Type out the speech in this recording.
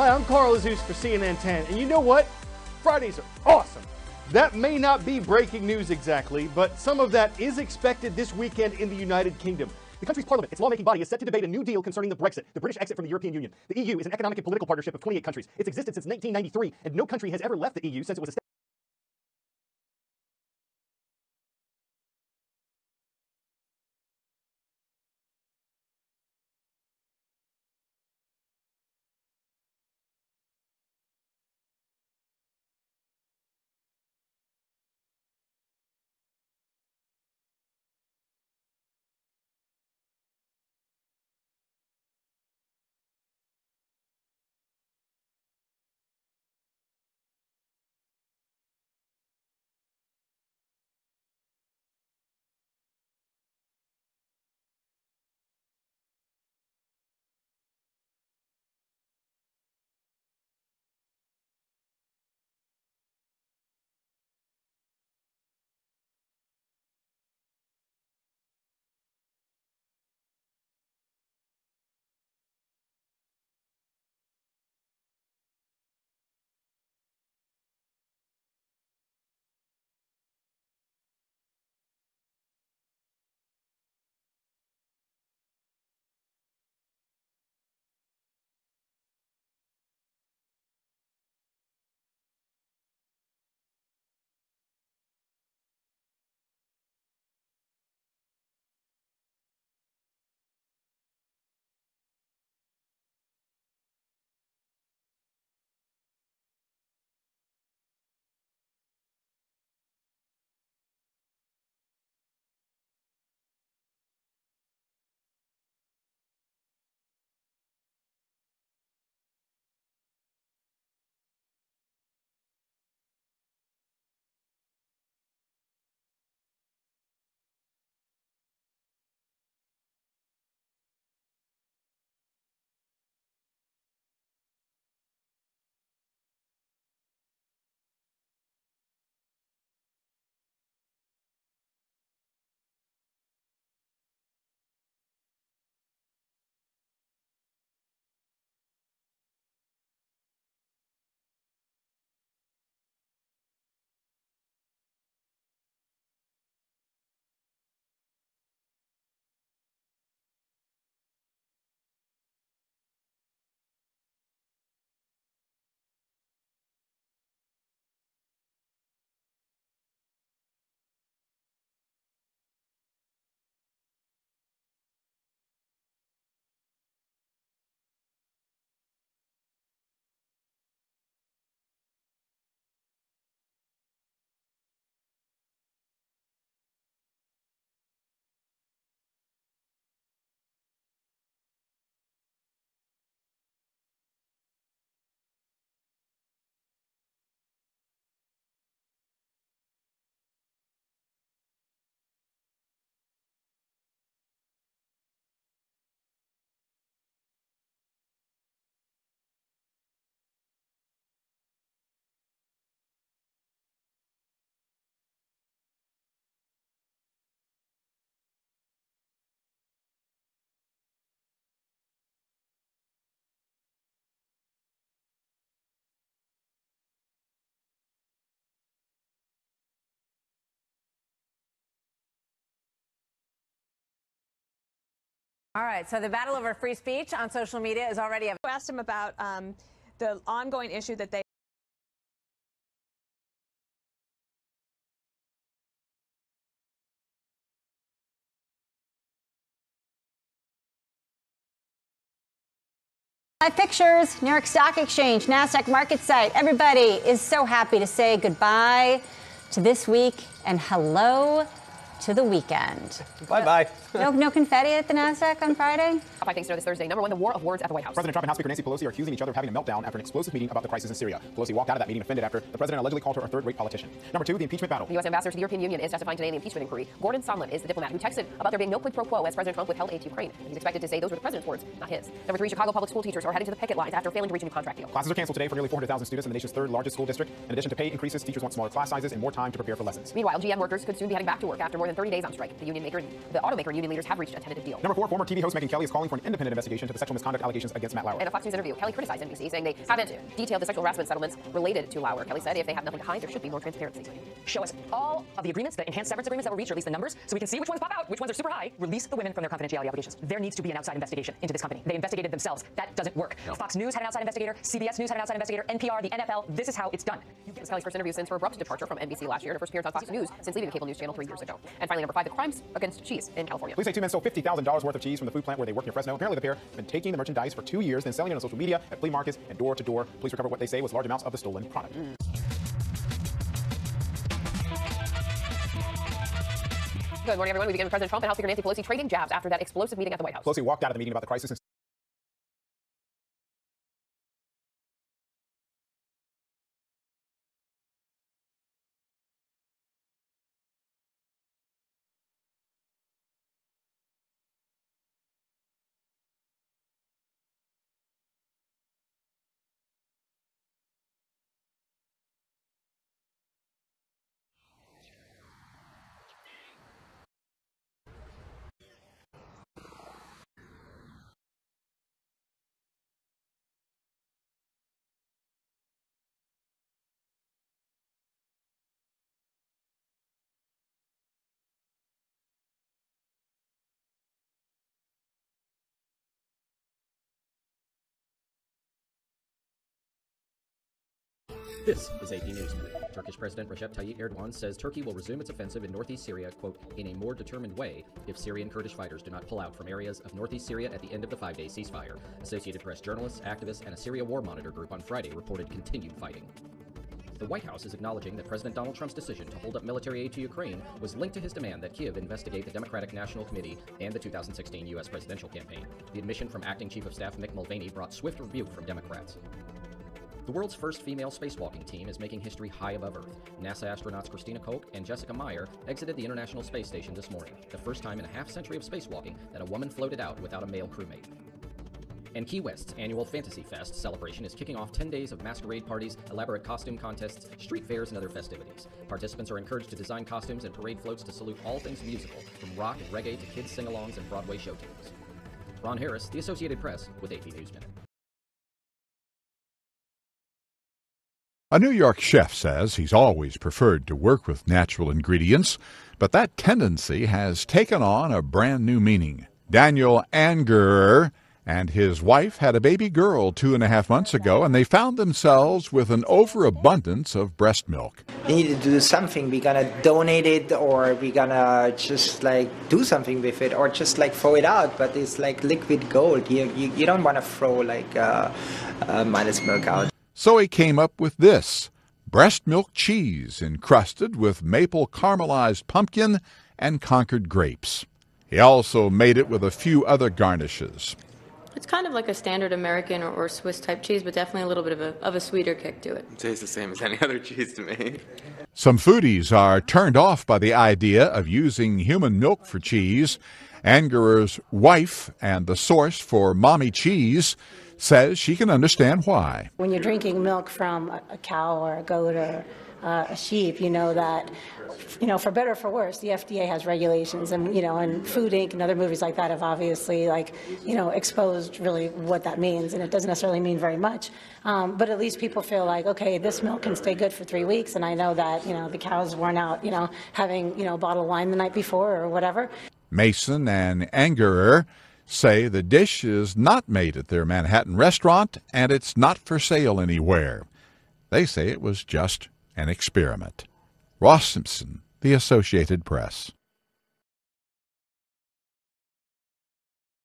Hi, I'm Carl Azus for CNN 10, and you know what? Fridays are awesome. That may not be breaking news exactly, but some of that is expected this weekend in the United Kingdom. The country's parliament, its lawmaking body, is set to debate a new deal concerning the Brexit, the British exit from the European Union. The EU is an economic and political partnership of 28 countries. It's existed since 1993, and no country has ever left the EU since it was established. All right, so the battle over free speech on social media is already. I asked him about the ongoing issue that they. Live pictures, New York Stock Exchange, NASDAQ market site. Everybody is so happy to say goodbye to this week and hello to the weekend. Bye-bye. No confetti at the NASDAQ on Friday? Top five things to know this Thursday. Number one, the war of words at the White House. President Trump and House Speaker Nancy Pelosi are accusing each other of having a meltdown after an explosive meeting about the crisis in Syria. Pelosi walked out of that meeting offended after the president allegedly called her a third-rate politician. Number two, the impeachment battle. The U.S. ambassador to the European Union is testifying today in the impeachment inquiry. Gordon Sondland is the diplomat who texted about there being no quid pro quo as President Trump withheld aid to Ukraine. And he's expected to say those were the president's words, not his. Number three, Chicago public school teachers are heading to the picket lines after failing to reach a new contract deal. Classes are canceled today for nearly 400,000 students in the nation's third-largest school district. In addition to pay increases, teachers want smaller class sizes and more time to prepare for lessons. Meanwhile, GM workers could soon be heading back to work after more than than 30 days on strike. The automaker and union leaders have reached a tentative deal. Number 4, former TV host Megyn Kelly is calling for an independent investigation into the sexual misconduct allegations against Matt Lauer. In a Fox News interview, Kelly criticized NBC, saying they haven't detailed the sexual harassment settlements related to Lauer. Kelly said if they have nothing to hide, there should be more transparency. Show us all of the agreements, the enhanced severance agreements that were reached, or at least the numbers, so we can see which ones pop out, which ones are super high. Release the women from their confidentiality obligations. There needs to be an outside investigation into this company. They investigated themselves. That doesn't work. No. Fox News had an outside investigator. CBS News had an outside investigator. NPR, the NFL. This is how it's done. It was Kelly's first interview since her abrupt departure from NBC last year and her first appearance on Fox News since leaving the cable news channel 3 years ago. And finally, number 5, the crimes against cheese in California. Police say 2 men stole $50,000 worth of cheese from the food plant where they work near Fresno. Apparently, the pair have been taking the merchandise for 2 years, then selling it on social media, at flea markets, and door to door. Police recovered what they say was large amounts of the stolen product. Good morning, everyone. We begin with President Trump and House Speaker Nancy Pelosi trading jabs after that explosive meeting at the White House. Pelosi walked out of the meeting about the crisis and This is AP News. Turkish President Recep Tayyip Erdogan says Turkey will resume its offensive in northeast Syria, quote, in a more determined way if Syrian Kurdish fighters do not pull out from areas of northeast Syria at the end of the 5-day ceasefire. Associated Press journalists, activists, and a Syria War Monitor group on Friday reported continued fighting. The White House is acknowledging that President Donald Trump's decision to hold up military aid to Ukraine was linked to his demand that Kyiv investigate the Democratic National Committee and the 2016 U.S. presidential campaign. The admission from Acting Chief of Staff Mick Mulvaney brought swift rebuke from Democrats. The world's first female spacewalking team is making history high above Earth. NASA astronauts Christina Koch and Jessica Meyer exited the International Space Station this morning, the first time in a half-century of spacewalking that a woman floated out without a male crewmate. And Key West's annual Fantasy Fest celebration is kicking off 10 days of masquerade parties, elaborate costume contests, street fairs, and other festivities. Participants are encouraged to design costumes and parade floats to salute all things musical, from rock and reggae to kids' sing-alongs and Broadway show tunes. Ron Harris, The Associated Press, with AP News Minute. A New York chef says he's always preferred to work with natural ingredients, but that tendency has taken on a brand new meaning. Daniel Angerer and his wife had a baby girl 2.5 months ago, and they found themselves with an overabundance of breast milk. We need to do something. We're going to donate it, or we're going to just do something with it, or just throw it out. But it's like liquid gold. You don't want to throw minus milk out. So he came up with this, breast milk cheese encrusted with maple caramelized pumpkin and Concord grapes. He also made it with a few other garnishes. It's kind of like a standard American or Swiss type cheese, but definitely a little bit of a sweeter kick to it. It tastes the same as any other cheese to me. Some foodies are turned off by the idea of using human milk for cheese. Angerer's wife and the source for Mommy Cheese says she can understand why. When you're drinking milk from a cow or a goat or a sheep, you know that, for better or for worse, the FDA has regulations, and and Food Inc. and other movies like that have obviously exposed really what that means, and it doesn't necessarily mean very much. But at least people feel like, okay, this milk can stay good for 3 weeks, and I know that the cow's worn out, having a bottle of wine the night before or whatever. Mason and Angerer say the dish is not made at their Manhattan restaurant, and it's not for sale anywhere. They say it was just an experiment. Ross Simpson, The Associated Press.